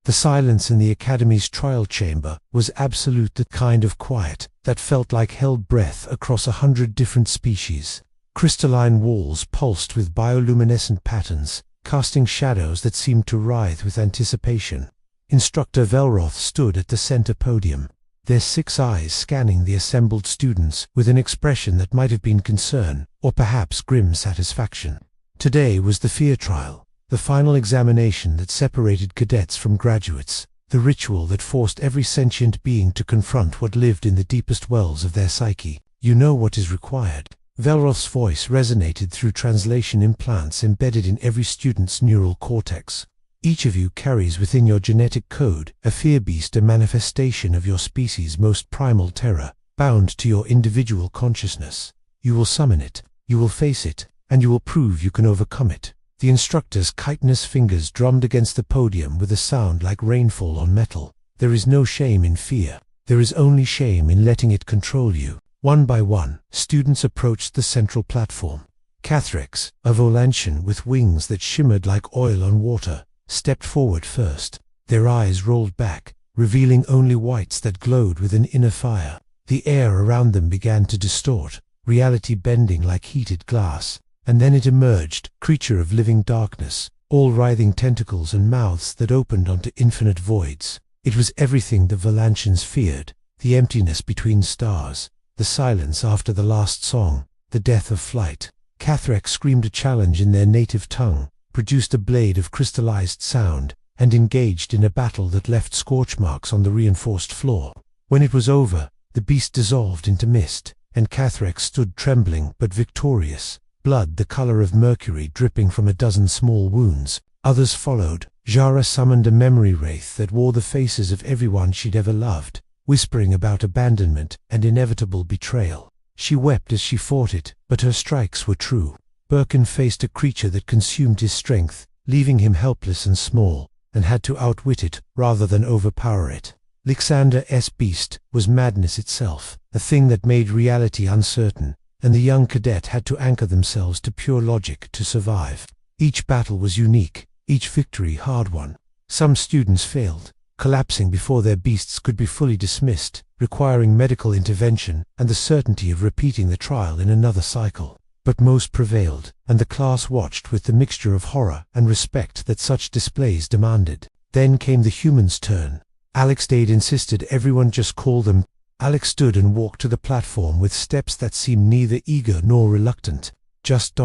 The silence in the Academy's trial chamber was absolute, the kind of quiet that felt like held breath across 100 different species. Crystalline walls pulsed with bioluminescent patterns, casting shadows that seemed to writhe with anticipation. Instructor Velroth stood at the center podium, their 6 eyes scanning the assembled students with an expression that might have been concern, or perhaps grim satisfaction. Today was the fear trial, the final examination that separated cadets from graduates, the ritual that forced every sentient being to confront what lived in the deepest wells of their psyche. You know what is required. Velroth's voice resonated through translation implants embedded in every student's neural cortex. Each of you carries within your genetic code a fear beast, a manifestation of your species' most primal terror, bound to your individual consciousness. You will summon it, you will face it, and you will prove you can overcome it. The instructor's chitinous fingers drummed against the podium with a sound like rainfall on metal. There is no shame in fear. There is only shame in letting it control you. One by one, students approached the central platform. Cathrex, a Volantian with wings that shimmered like oil on water, stepped forward first. Their eyes rolled back, revealing only whites that glowed with an inner fire. The air around them began to distort, reality bending like heated glass. And then it emerged, creature of living darkness, all writhing tentacles and mouths that opened onto infinite voids. It was everything the Volantians feared: the emptiness between stars, the silence after the last song, the death of flight. Cathrex screamed a challenge in their native tongue, produced a blade of crystallized sound, and engaged in a battle that left scorch marks on the reinforced floor. When it was over, the beast dissolved into mist, and Cathrex stood trembling but victorious. Blood the color of mercury dripping from a dozen small wounds. Others followed. Jara summoned a memory wraith that wore the faces of everyone she'd ever loved, whispering about abandonment and inevitable betrayal. She wept as she fought it, but her strikes were true. Birkin faced a creature that consumed his strength, leaving him helpless and small, and had to outwit it rather than overpower it. Lixander's beast was madness itself, a thing that made reality uncertain, and the young cadet had to anchor themselves to pure logic to survive. Each battle was unique, each victory hard-won. Some students failed, collapsing before their beasts could be fully dismissed, requiring medical intervention and the certainty of repeating the trial in another cycle. But most prevailed, and the class watched with the mixture of horror and respect that such displays demanded. Then came the humans' turn. Alex Dade insisted everyone just call them. Alex stood and walked to the platform with steps that seemed neither eager nor reluctant, just ...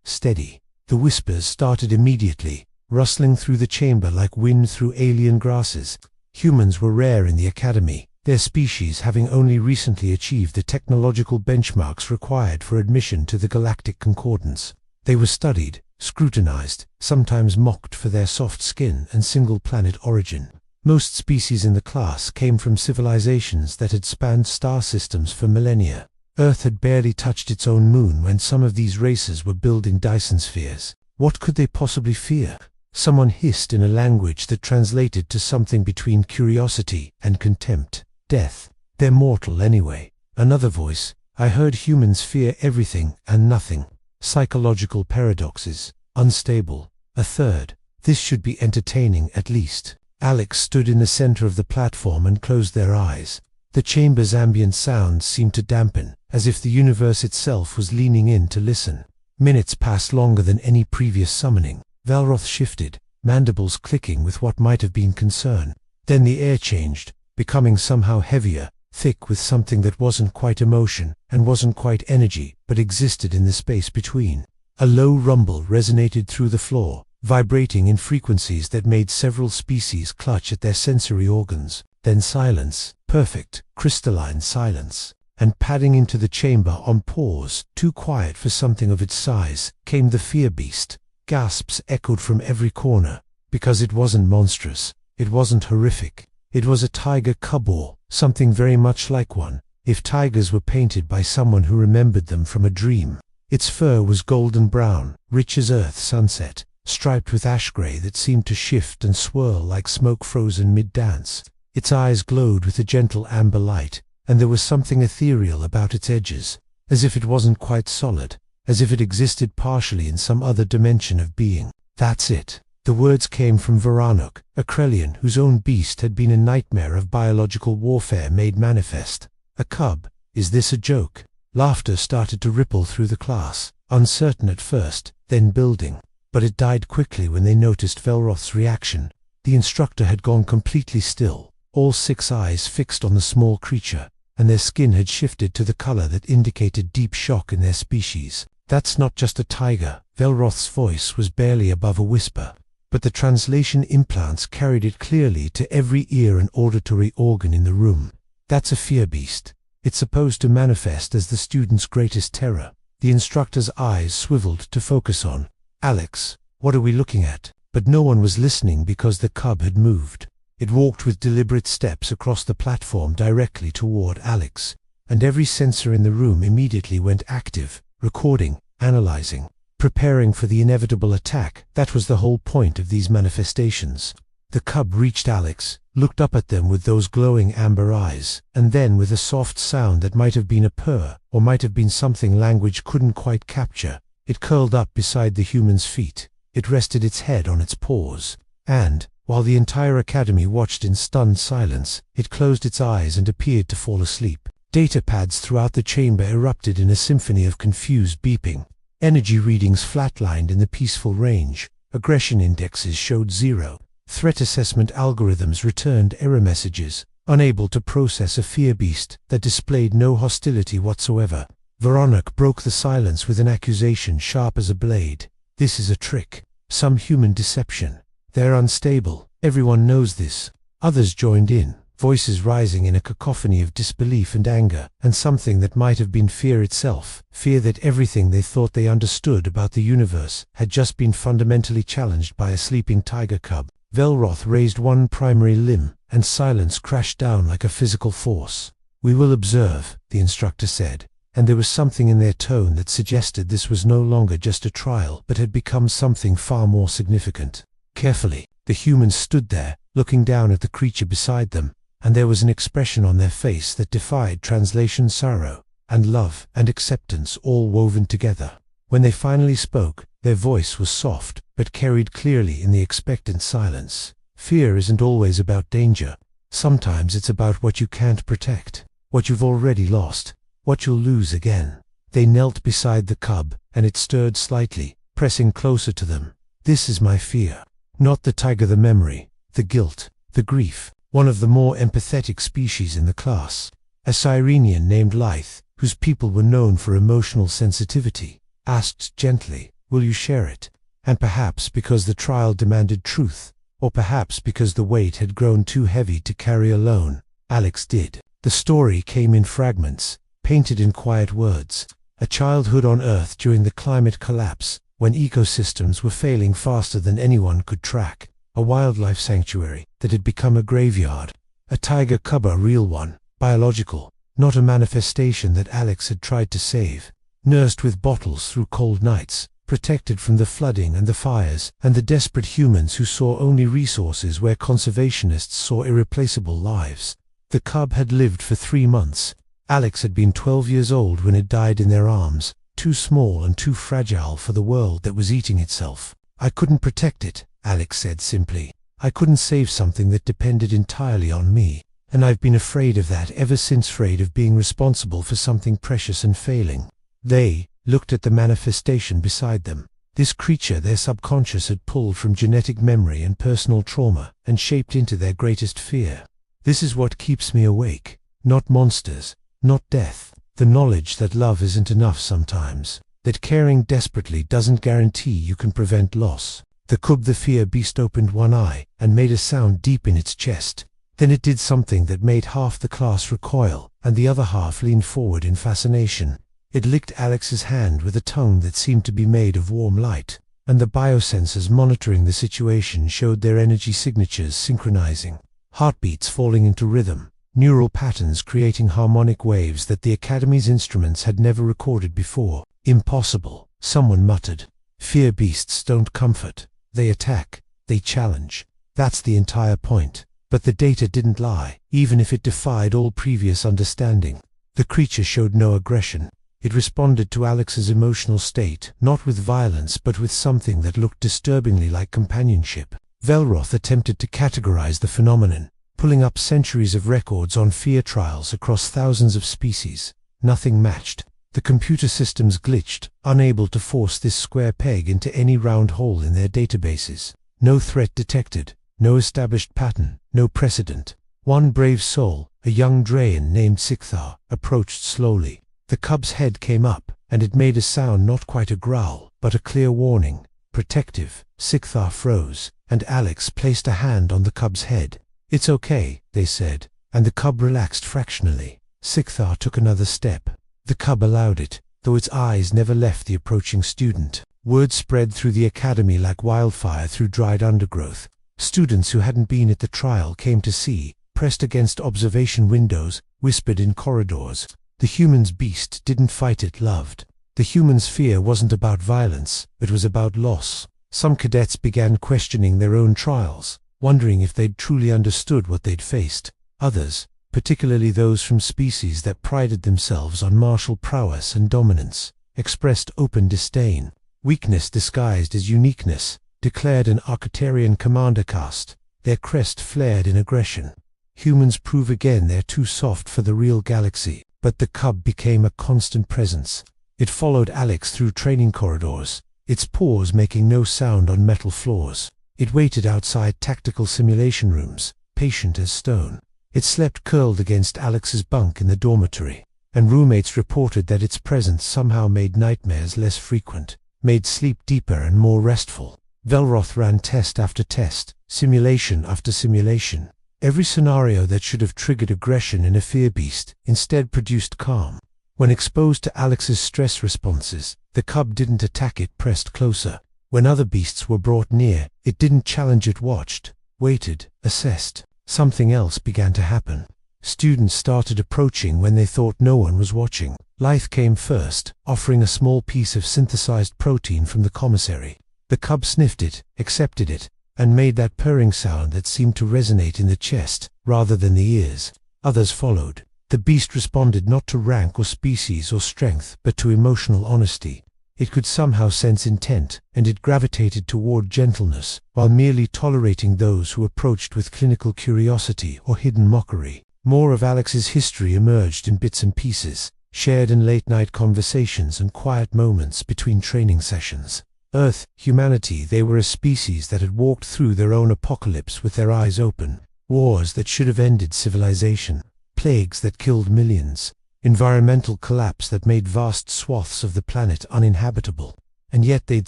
steady. The whispers started immediately, rustling through the chamber like wind through alien grasses. Humans were rare in the Academy, their species having only recently achieved the technological benchmarks required for admission to the Galactic Concordance. They were studied, scrutinized, sometimes mocked for their soft skin and single-planet origin. Most species in the class came from civilizations that had spanned star systems for millennia. Earth had barely touched its own moon when some of these races were building Dyson spheres. What could they possibly fear? Someone hissed in a language that translated to something between curiosity and contempt. Death. They're mortal anyway. Another voice. I heard humans fear everything and nothing. Psychological paradoxes. Unstable. A third. This should be entertaining at least. Alex stood in the center of the platform and closed their eyes. The chamber's ambient sounds seemed to dampen, as if the universe itself was leaning in to listen. Minutes passed longer than any previous summoning. Velroth shifted, mandibles clicking with what might have been concern. Then the air changed, becoming somehow heavier, thick with something that wasn't quite emotion, and wasn't quite energy, but existed in the space between. A low rumble resonated through the floor, vibrating in frequencies that made several species clutch at their sensory organs. Then silence, perfect, crystalline silence. And padding into the chamber on pause, too quiet for something of its size, came the fear beast. Gasps echoed from every corner, because it wasn't monstrous, it wasn't horrific. It was a tiger cub, or something very much like one, if tigers were painted by someone who remembered them from a dream. Its fur was golden brown, rich as Earth's sunset, striped with ash gray that seemed to shift and swirl like smoke frozen mid-dance. Its eyes glowed with a gentle amber light, and there was something ethereal about its edges, as if it wasn't quite solid, as if it existed partially in some other dimension of being. That's it. The words came from Veranuk, a Krellian whose own beast had been a nightmare of biological warfare made manifest. A cub? Is this a joke? Laughter started to ripple through the class, uncertain at first, then building. But it died quickly when they noticed Velroth's reaction. The instructor had gone completely still, all 6 eyes fixed on the small creature, and their skin had shifted to the color that indicated deep shock in their species. "That's not just a tiger." Velroth's voice was barely above a whisper, but the translation implants carried it clearly to every ear and auditory organ in the room. "That's a fear beast. It's supposed to manifest as the student's greatest terror." The instructor's eyes swiveled to focus on Alex. "What are we looking at?" But no one was listening because the cub had moved. It walked with deliberate steps across the platform directly toward Alex, and every sensor in the room immediately went active, recording, analyzing, preparing for the inevitable attack. That was the whole point of these manifestations. The cub reached Alex, looked up at them with those glowing amber eyes, and then with a soft sound that might have been a purr, or might have been something language couldn't quite capture, it curled up beside the human's feet. It rested its head on its paws, and, while the entire academy watched in stunned silence, it closed its eyes and appeared to fall asleep. Data pads throughout the chamber erupted in a symphony of confused beeping. Energy readings flatlined in the peaceful range. Aggression indexes showed 0. Threat assessment algorithms returned error messages, unable to process a fear beast that displayed no hostility whatsoever. Veranuk broke the silence with an accusation sharp as a blade. "This is a trick. Some human deception. They're unstable. Everyone knows this." Others joined in, voices rising in a cacophony of disbelief and anger, and something that might have been fear itself. Fear that everything they thought they understood about the universe had just been fundamentally challenged by a sleeping tiger cub. Velroth raised one primary limb, and silence crashed down like a physical force. "We will observe," the instructor said, and there was something in their tone that suggested this was no longer just a trial but had become something far more significant. Carefully, the humans stood there, looking down at the creature beside them, and there was an expression on their face that defied translation: sorrow, and love, and acceptance all woven together. When they finally spoke, their voice was soft, but carried clearly in the expectant silence. "Fear isn't always about danger. Sometimes it's about what you can't protect, what you've already lost, what you'll lose again." They knelt beside the cub, and it stirred slightly, pressing closer to them. "This is my fear. Not the tiger, the memory, the guilt, the grief." One of the more empathetic species in the class, a Cyrenian named Lyth, whose people were known for emotional sensitivity, asked gently, "Will you share it?" And perhaps because the trial demanded truth, or perhaps because the weight had grown too heavy to carry alone, Alex did. The story came in fragments, painted in quiet words. A childhood on Earth during the climate collapse, when ecosystems were failing faster than anyone could track. A wildlife sanctuary that had become a graveyard. A tiger cub, a real one, biological, not a manifestation that Alex had tried to save. Nursed with bottles through cold nights, protected from the flooding and the fires, and the desperate humans who saw only resources where conservationists saw irreplaceable lives. The cub had lived for 3 months. Alex had been 12 years old when it died in their arms, too small and too fragile for the world that was eating itself. "I couldn't protect it," Alex said simply. "I couldn't save something that depended entirely on me, and I've been afraid of that ever since, afraid of being responsible for something precious and failing." They looked at the manifestation beside them. This creature their subconscious had pulled from genetic memory and personal trauma and shaped into their greatest fear. "This is what keeps me awake. Not monsters, not death. The knowledge that love isn't enough sometimes, that caring desperately doesn't guarantee you can prevent loss." The cub, the fear beast, opened one eye and made a sound deep in its chest. Then it did something that made half the class recoil and the other half lean forward in fascination. It licked Alex's hand with a tongue that seemed to be made of warm light, and the biosensors monitoring the situation showed their energy signatures synchronizing, heartbeats falling into rhythm, neural patterns creating harmonic waves that the Academy's instruments had never recorded before. "Impossible," someone muttered. "Fear beasts don't comfort. They attack, they challenge. That's the entire point." But the data didn't lie, even if it defied all previous understanding. The creature showed no aggression. It responded to Alex's emotional state, not with violence but with something that looked disturbingly like companionship. Velroth attempted to categorize the phenomenon, pulling up centuries of records on fear trials across thousands of species. Nothing matched. The computer systems glitched, unable to force this square peg into any round hole in their databases. No threat detected, no established pattern, no precedent. One brave soul, a young Drayan named Sikthar, approached slowly. The cub's head came up, and it made a sound not quite a growl, but a clear warning. Protective. Sikthar froze, and Alex placed a hand on the cub's head. "It's okay," they said, and the cub relaxed fractionally. Sikthar took another step. The cub allowed it, though its eyes never left the approaching student. Word spread through the academy like wildfire through dried undergrowth. Students who hadn't been at the trial came to see, pressed against observation windows, whispered in corridors. The human's beast didn't fight, it loved. The human's fear wasn't about violence, it was about loss. Some cadets began questioning their own trials, wondering if they'd truly understood what they'd faced. Others, particularly those from species that prided themselves on martial prowess and dominance, expressed open disdain. Weakness disguised as uniqueness, declared an Arcturian commander caste. Their crest flared in aggression. Humans prove again they're too soft for the real galaxy. But the cub became a constant presence. It followed Alex through training corridors, its paws making no sound on metal floors. It waited outside tactical simulation rooms, patient as stone. It slept curled against Alex's bunk in the dormitory, and roommates reported that its presence somehow made nightmares less frequent, made sleep deeper and more restful. Velroth ran test after test, simulation after simulation. Every scenario that should have triggered aggression in a fear beast instead produced calm. When exposed to Alex's stress responses, the cub didn't attack, it pressed closer. When other beasts were brought near, it didn't challenge, it watched, waited, assessed. Something else began to happen. Students started approaching when they thought no one was watching. Lythe came first, offering a small piece of synthesized protein from the commissary. The cub sniffed it, accepted it, and made that purring sound that seemed to resonate in the chest, rather than the ears. Others followed. The beast responded not to rank or species or strength, but to emotional honesty. It could somehow sense intent, and it gravitated toward gentleness, while merely tolerating those who approached with clinical curiosity or hidden mockery. More of Alex's history emerged in bits and pieces, shared in late-night conversations and quiet moments between training sessions. Earth, humanity, they were a species that had walked through their own apocalypse with their eyes open. Wars that should have ended civilization. Plagues that killed millions. Environmental collapse that made vast swaths of the planet uninhabitable. And yet they'd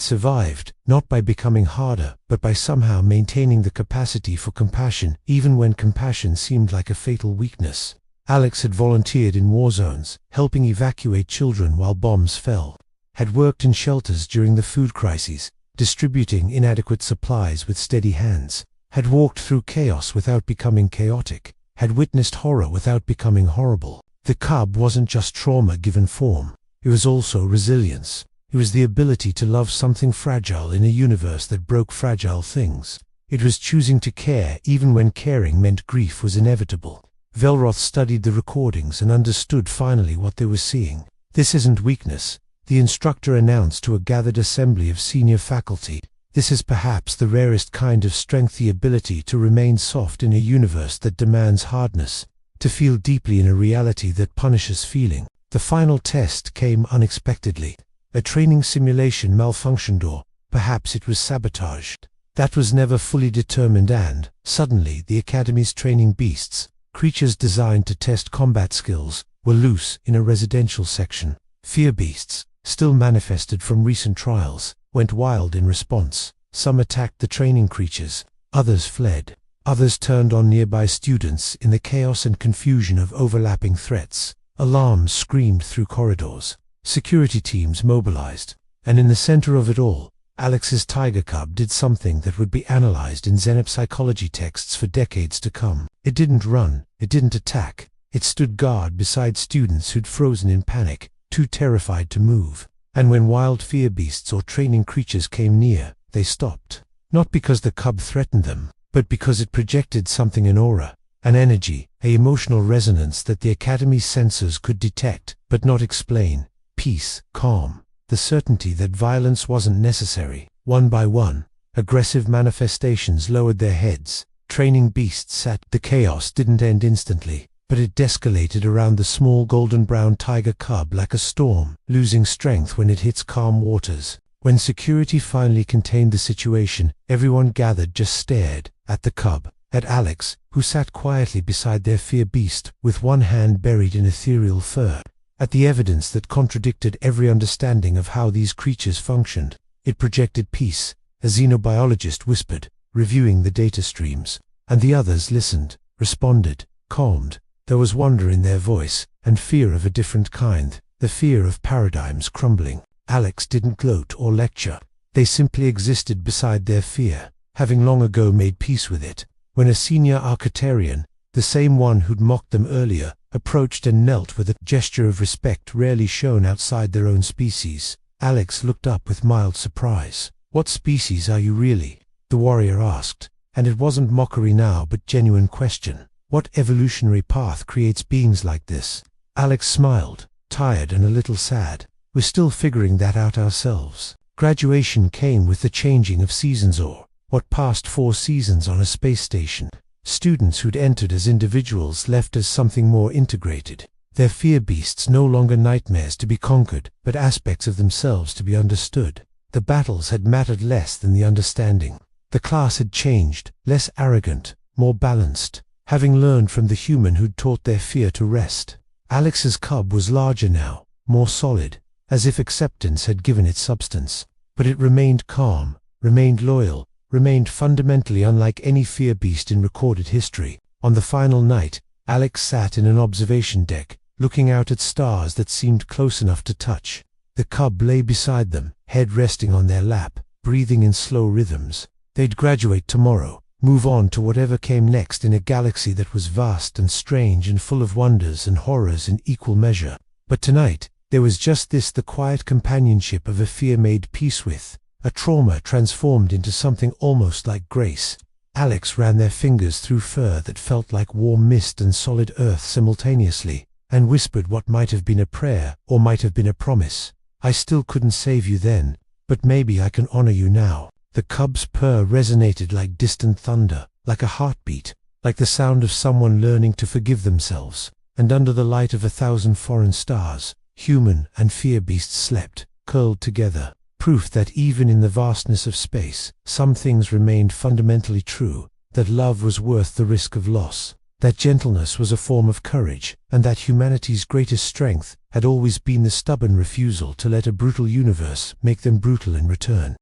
survived, not by becoming harder, but by somehow maintaining the capacity for compassion, even when compassion seemed like a fatal weakness. Alex had volunteered in war zones, helping evacuate children while bombs fell. Had worked in shelters during the food crises, distributing inadequate supplies with steady hands. Had walked through chaos without becoming chaotic. Had witnessed horror without becoming horrible. The cub wasn't just trauma given form. It was also resilience. It was the ability to love something fragile in a universe that broke fragile things. It was choosing to care even when caring meant grief was inevitable. Velroth studied the recordings and understood finally what they were seeing. This isn't weakness, the instructor announced to a gathered assembly of senior faculty. This is perhaps the rarest kind of strength, the ability to remain soft in a universe that demands hardness, to feel deeply in a reality that punishes feeling. The final test came unexpectedly. A training simulation malfunctioned, or perhaps it was sabotaged. That was never fully determined, and suddenly the Academy's training beasts, creatures designed to test combat skills, were loose in a residential section. Fear beasts, still manifested from recent trials, went wild in response. Some attacked the training creatures, others fled. Others turned on nearby students in the chaos and confusion of overlapping threats. Alarms screamed through corridors. Security teams mobilized. And in the center of it all, Alex's tiger cub did something that would be analyzed in xenopsychology texts for decades to come. It didn't run, it didn't attack. It stood guard beside students who'd frozen in panic, too terrified to move. And when wild fear beasts or training creatures came near, they stopped. Not because the cub threatened them, but because it projected something, an aura, an energy, an emotional resonance that the Academy's sensors could detect, but not explain. peace, calm, the certainty that violence wasn't necessary. One by one, aggressive manifestations lowered their heads. Training beasts sat. The chaos didn't end instantly, but it descalated around the small golden-brown tiger cub like a storm, losing strength when it hits calm waters. When security finally contained the situation, everyone gathered just stared at the cub, at Alex, who sat quietly beside their fear beast, with one hand buried in ethereal fur, at the evidence that contradicted every understanding of how these creatures functioned. It projected peace, a xenobiologist whispered, reviewing the data streams, and the others listened, responded, calmed. There was wonder in their voice, and fear of a different kind, the fear of paradigms crumbling. Alex didn't gloat or lecture. They simply existed beside their fear, having long ago made peace with it. When a senior Arcturian, the same one who'd mocked them earlier, approached and knelt with a gesture of respect rarely shown outside their own species, Alex looked up with mild surprise. "What species are you really?" the warrior asked, and it wasn't mockery now but genuine question. "What evolutionary path creates beings like this?" Alex smiled, tired and a little sad. "We're still figuring that out ourselves." Graduation came with the changing of seasons, or what passed 4 seasons on a space station. Students who'd entered as individuals left as something more integrated. Their fear beasts no longer nightmares to be conquered, but aspects of themselves to be understood. The battles had mattered less than the understanding. The class had changed, less arrogant, more balanced, having learned from the human who'd taught their fear to rest. Alex's cub was larger now, more solid, as if acceptance had given it substance. But it remained calm, remained loyal, remained fundamentally unlike any fear beast in recorded history. On the final night, Alex sat in an observation deck, looking out at stars that seemed close enough to touch. The cub lay beside them, head resting on their lap, breathing in slow rhythms. They'd graduate tomorrow, move on to whatever came next in a galaxy that was vast and strange and full of wonders and horrors in equal measure. But tonight, there was just this, the quiet companionship of a fear made peace with, a trauma transformed into something almost like grace. Alex ran their fingers through fur that felt like warm mist and solid earth simultaneously, and whispered what might have been a prayer, or might have been a promise. "I still couldn't save you then, but maybe I can honor you now." The cub's purr resonated like distant thunder, like a heartbeat, like the sound of someone learning to forgive themselves. And under the light of 1,000 foreign stars, human and fear beasts slept, curled together. Proof that even in the vastness of space, some things remained fundamentally true, that love was worth the risk of loss, that gentleness was a form of courage, and that humanity's greatest strength had always been the stubborn refusal to let a brutal universe make them brutal in return.